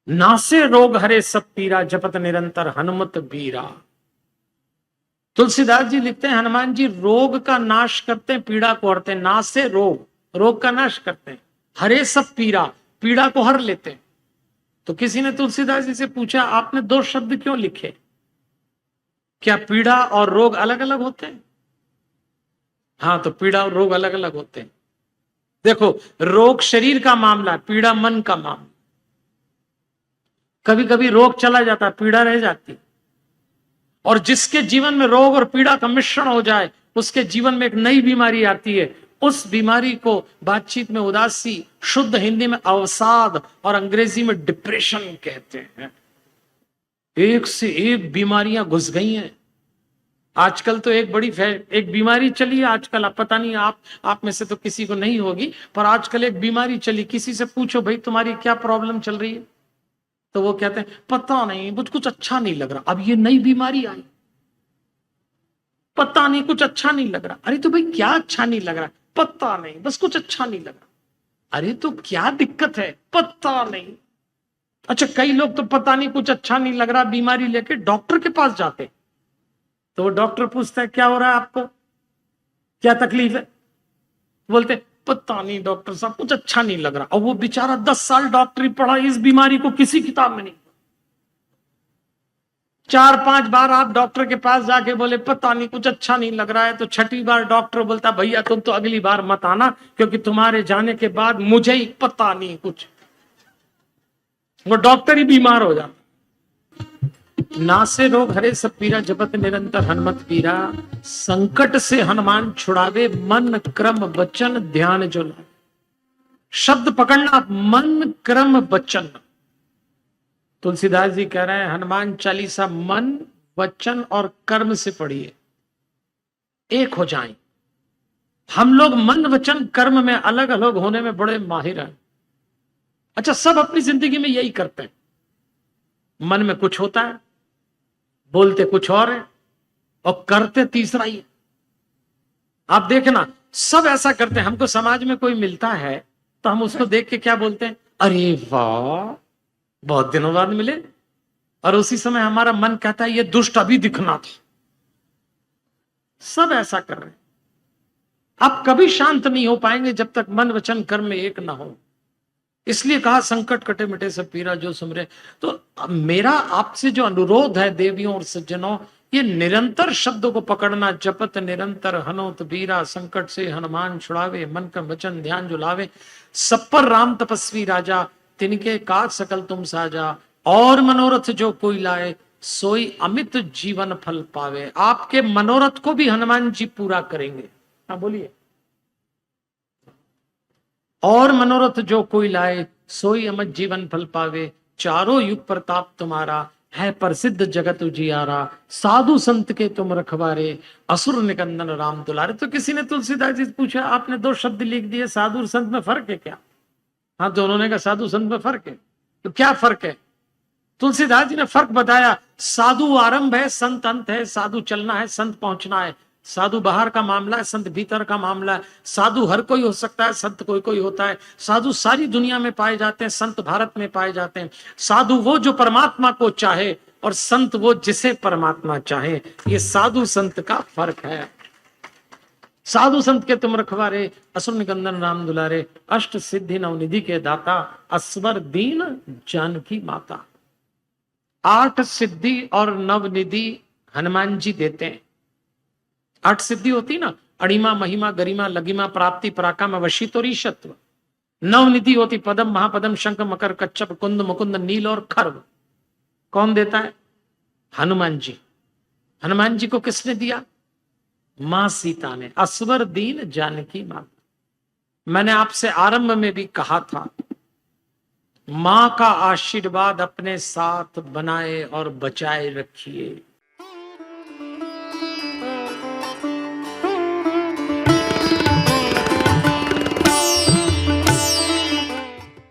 नासे रोग हरे सब पीरा, जपत निरंतर हनुमत बीरा। तुलसीदास जी लिखते हैं हनुमान जी रोग का नाश करते हैं, पीड़ा को हरते हैं। नासे रोग, रोग का नाश करते हैं। हरे सब पीड़ा, पीड़ा को हर लेते हैं। तो किसी ने तुलसीदास जी से पूछा आपने दो शब्द क्यों लिखे, क्या पीड़ा और रोग अलग अलग होते हैं? हाँ, तो पीड़ा और रोग अलग अलग होते हैं। देखो, रोग शरीर का मामला है, पीड़ा मन का मामला। कभी कभी रोग चला जाता है, पीड़ा रह जाती। और जिसके जीवन में रोग और पीड़ा का मिश्रण हो जाए, उसके जीवन में एक नई बीमारी आती है। उस बीमारी को बातचीत में उदासी, शुद्ध हिंदी में अवसाद और अंग्रेजी में डिप्रेशन कहते हैं। एक से एक बीमारियां घुस गई हैं आजकल। तो एक बीमारी चली है आजकल, आप पता नहीं, आप में से तो किसी को नहीं होगी, पर आजकल एक बीमारी चली। किसी से पूछो भाई तुम्हारी क्या प्रॉब्लम चल रही है, तो वो कहते हैं पता नहीं, मुझ कुछ अच्छा नहीं लग रहा। अब ये नई बीमारी आई, पता नहीं कुछ अच्छा नहीं लग रहा। अरे तो भाई क्या अच्छा नहीं लग रहा? पता नहीं, बस कुछ अच्छा नहीं लग रहा। अरे तो क्या दिक्कत है? पता नहीं। अच्छा, कई लोग तो पता नहीं कुछ अच्छा नहीं लग रहा बीमारी लेके डॉक्टर के पास जाते, तो वो डॉक्टर पूछता है क्या हो रहा है आपको, क्या तकलीफ है? बोलते पता नहीं डॉक्टर साहब, कुछ अच्छा नहीं लग रहा। और वो बेचारा 10 साल डॉक्टरी पढ़ा, इस बीमारी को किसी किताब में नहीं। 4-5 बार आप डॉक्टर के पास जाके बोले पता नहीं कुछ अच्छा नहीं लग रहा है, तो छठी बार डॉक्टर बोलता भैया तुम तो अगली बार मत आना, क्योंकि तुम्हारे जाने के बाद मुझे ही पता नहीं कुछ। वो डॉक्टर ही बीमार हो जाता। नासे रोग हरे सब पीरा, जपत निरंतर हनुमत पीरा। संकट से हनुमान छुड़ावे, मन क्रम वचन ध्यान जो लावे। शब्द पकड़ना, मन क्रम वचन। तुलसीदास जी कह रहे हैं हनुमान चालीसा मन वचन और कर्म से पढ़िए, एक हो जाएं। हम लोग मन वचन कर्म में अलग अलग होने में बड़े माहिर हैं। अच्छा, सब अपनी जिंदगी में यही करते हैं, मन में कुछ होता है, बोलते कुछ और है और करते तीसरा ही है। आप देखना, सब ऐसा करते हैं। हमको समाज में कोई मिलता है तो हम उसको देख के क्या बोलते हैं, अरे वाह बहुत दिनों बाद मिले। और उसी समय हमारा मन कहता है ये दुष्ट अभी दिखना था। सब ऐसा कर रहे हैं। आप कभी शांत नहीं हो पाएंगे जब तक मन वचन कर्म में एक ना हो। इसलिए कहा संकट कटे मिटे सब पीरा जो सुमरे। तो मेरा आपसे जो अनुरोध है देवियों और सज्जनों, ये निरंतर शब्दों को पकड़ना, जपत निरंतर हनुमत बीरा, संकट से हनुमान छुड़ावे, मन का वचन ध्यान जो लावे। सब पर राम तपस्वी राजा, तिनके काज सकल तुम साजा। और मनोरथ जो कोई लाए, सोई अमित जीवन फल पावे। आपके मनोरथ को भी हनुमान जी पूरा करेंगे। हाँ बोलिए। और मनोरथ जो कोई लाए, सोई अमित जीवन फल पावे। चारों युग प्रताप तुम्हारा, है प्रसिद्ध जगत उजियारा। साधु संत के तुम रखवारे, असुर निकंदन राम दुलारे। तो किसी ने तुलसीदास जी से पूछा आपने दो शब्द लिख दिए, साधु और संत में फर्क है क्या? हाँ, तो उन्होंने कहा साधु संत में फर्क है। तो क्या फर्क है? तुलसीदास जी ने फर्क बताया। साधु आरंभ है, संत अंत है। साधु चलना है, संत पहुंचना है। साधु बाहर का मामला है, संत भीतर का मामला है। साधु हर कोई हो सकता है, संत कोई कोई होता है। साधु सारी दुनिया में पाए जाते हैं, संत भारत में पाए जाते हैं। साधु वो जो परमात्मा को चाहे और संत वो जिसे परमात्मा चाहे। ये साधु संत का फर्क है। साधु संत के तुम रखवारे, असुर निकंदन राम दुलारे। अष्ट सिद्धि नवनिधि के दाता, अस्वर दीन जानकी माता। 8 सिद्धि और नवनिधि हनुमान जी देते हैं। 8 सिद्धि होती ना, अणिमा महिमा गरिमा लगिमा प्राप्ति पराक्रम वशित और ईशत्व। नवनिधि होती पदम महापदम शंख मकर कच्छप कुंद मुकुंद नील और खर्व। कौन देता है? हनुमान जी। हनुमान जी को किसने दिया? मां सीता ने। अस्वर दीन जानकी माता। मैंने आपसे आरंभ में भी कहा था, मां का आशीर्वाद अपने साथ बनाए और बचाए रखिए।